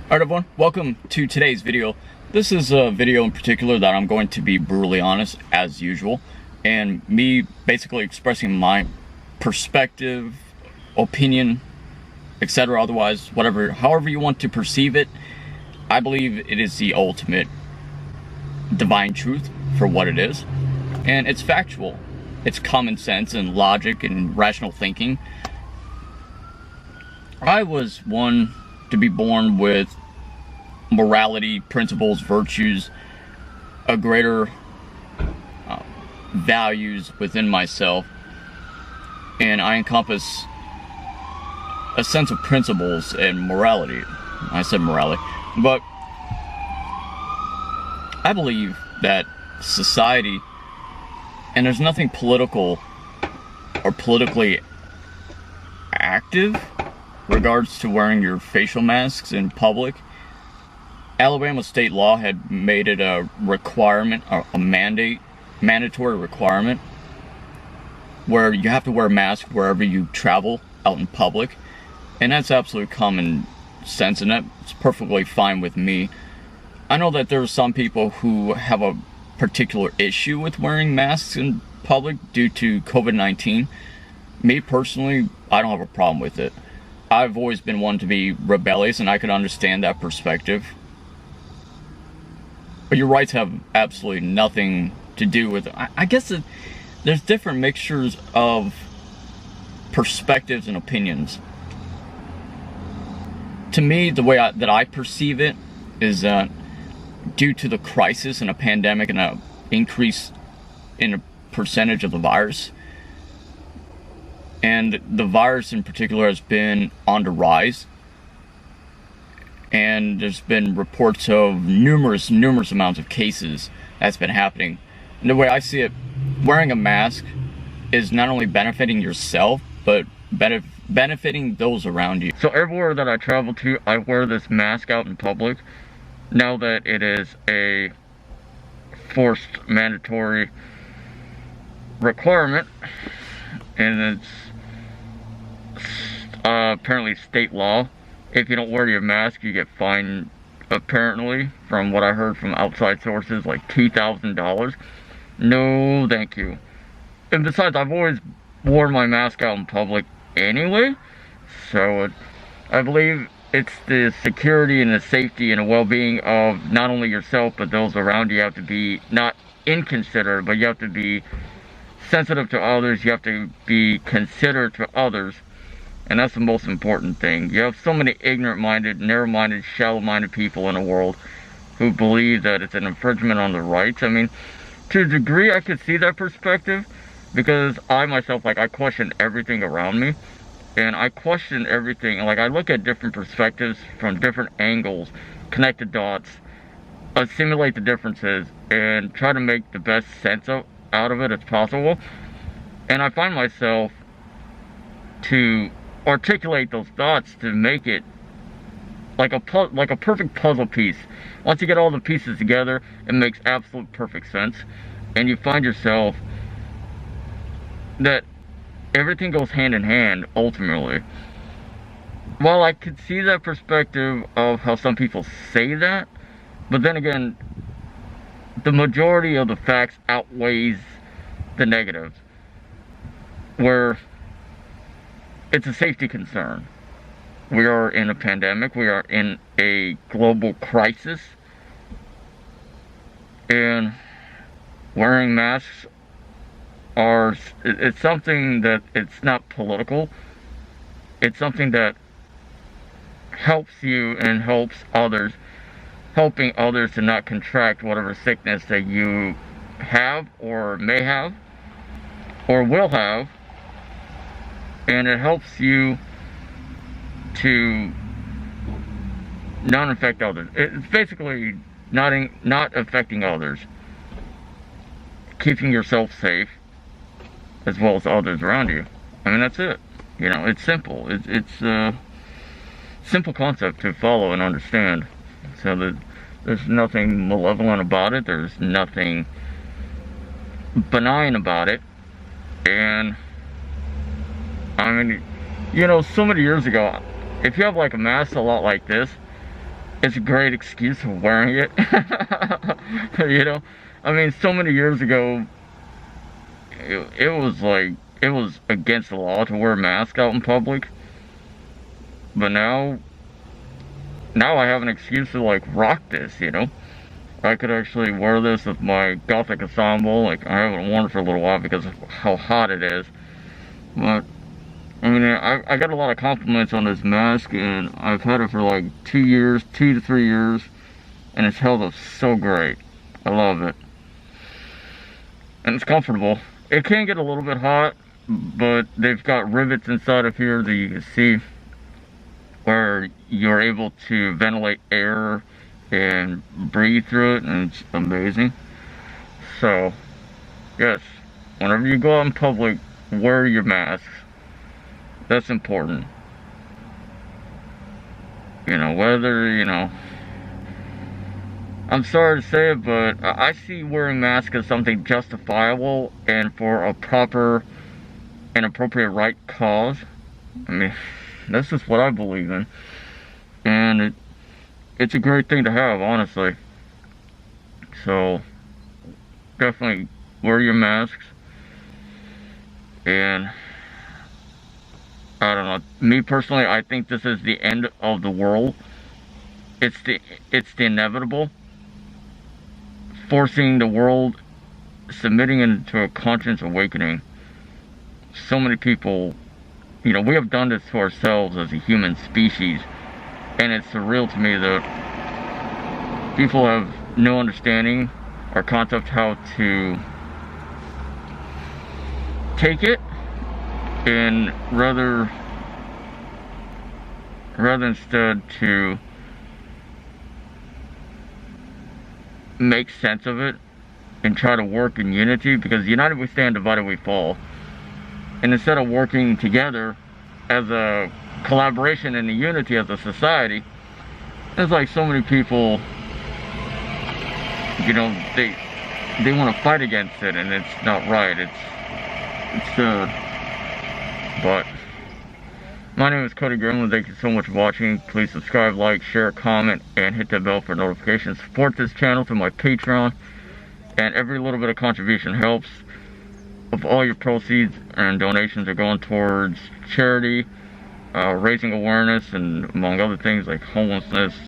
Alright everyone, welcome to today's video. This is a video in particular that I'm going to be brutally honest as usual, and me basically expressing my perspective, opinion, etc. Otherwise, however you want to perceive it. I believe it is the ultimate divine truth for what it is, and it's factual. It's common sense and logic and rational thinking. I was one to be born with morality, principles, virtues, a greater values within myself, and I encompass a sense of principles and morality. I said morality, but I believe that society, and there's nothing political or politically active regards to wearing your facial masks in public. Alabama state law had made it a requirement, a mandatory requirement, where you have to wear a mask wherever you travel out in public, and that's absolute common sense, and that's perfectly fine with me. I know that there are some people who have a particular issue with wearing masks in public due to COVID-19. Me personally, I don't have a problem with it. I've always been one to be rebellious, and I could understand that perspective. But your rights have absolutely nothing to do with it. I guess there's different mixtures of perspectives and opinions. To me, the way that I perceive it is that due to the crisis and a pandemic and an increase in a percentage of the virus, and the virus in particular has been on the rise, and there's been reports of numerous amounts of cases that's been happening. And the way I see it, wearing a mask is not only benefiting yourself, but benefiting those around you. So everywhere that I travel to, I wear this mask out in public, now that it is a forced mandatory requirement, and it's apparently state law. If you don't wear your mask, you get fined, apparently, from what I heard from outside sources, like $2,000. No, thank you. And besides, I've always worn my mask out in public anyway, so I believe it's the security and the safety and the well-being of not only yourself, but those around you. You have to be not inconsiderate, but you have to be sensitive to others. You have to be considerate to others. And that's the most important thing. You have so many ignorant-minded, narrow-minded, shallow-minded people in the world who believe that it's an infringement on their rights. I mean, to a degree, I could see that perspective, because I myself, I question everything around me. And I question everything. Like, I look at different perspectives from different angles, connect the dots, assimilate the differences, and try to make the best sense out of it as possible. And I find myself to articulate those thoughts to make it like a perfect puzzle piece. Once you get all the pieces together, it makes absolute perfect sense, and you find yourself that everything goes hand in hand ultimately. While I could see that perspective of how some people say that, but then again, the majority of the facts outweighs the negatives, where it's a safety concern. We are in a pandemic. We are in a global crisis. And wearing masks it's something that it's not political. It's something that helps you and helps others, helping others to not contract whatever sickness that you have or may have or will have. And it helps you to not infect others. It's basically not affecting others, keeping yourself safe as well as others around you. I mean, that's it. You know, it's simple. It's a simple concept to follow and understand. So there's nothing malevolent about it. There's nothing benign about it. And I mean, you know, so many years ago, if you have like a mask a lot like this, it's a great excuse for wearing it. You know, I mean, so many years ago, it was like it was against the law to wear a mask out in public, but now I have an excuse to like rock this. You know, I could actually wear this with my gothic ensemble. Like I haven't worn it for a little while because of how hot it is, but I mean, I got a lot of compliments on this mask, and I've had it for like 2 years, 2 to 3 years, and it's held up so great. I love it. And it's comfortable. It can get a little bit hot, but they've got rivets inside of here that you can see where you're able to ventilate air and breathe through it, and it's amazing. So, yes, whenever you go out in public, wear your masks. That's important. You know, whether, you know, I'm sorry to say it, but I see wearing masks as something justifiable and for a proper and appropriate right cause. I mean, that's just what I believe in. And it's a great thing to have, honestly. So, definitely wear your masks. And I don't know. Me personally, I think this is the end of the world. It's the inevitable, forcing the world, submitting into a conscious awakening. So many people, you know, we have done this to ourselves as a human species, and it's surreal to me that people have no understanding or concept how to take it, and rather instead to make sense of it and try to work in unity, because united we stand, divided we fall. And instead of working together as a collaboration and a unity as a society, it's like so many people, you know, they want to fight against it, and it's not right. It's sad. But my name is Cody Gremlin. Thank you so much for watching. Please subscribe, like, share, comment, and hit the bell for notifications. Support this channel through my Patreon, and every little bit of contribution helps. Of all your proceeds and donations are going towards charity, raising awareness, and among other things like homelessness,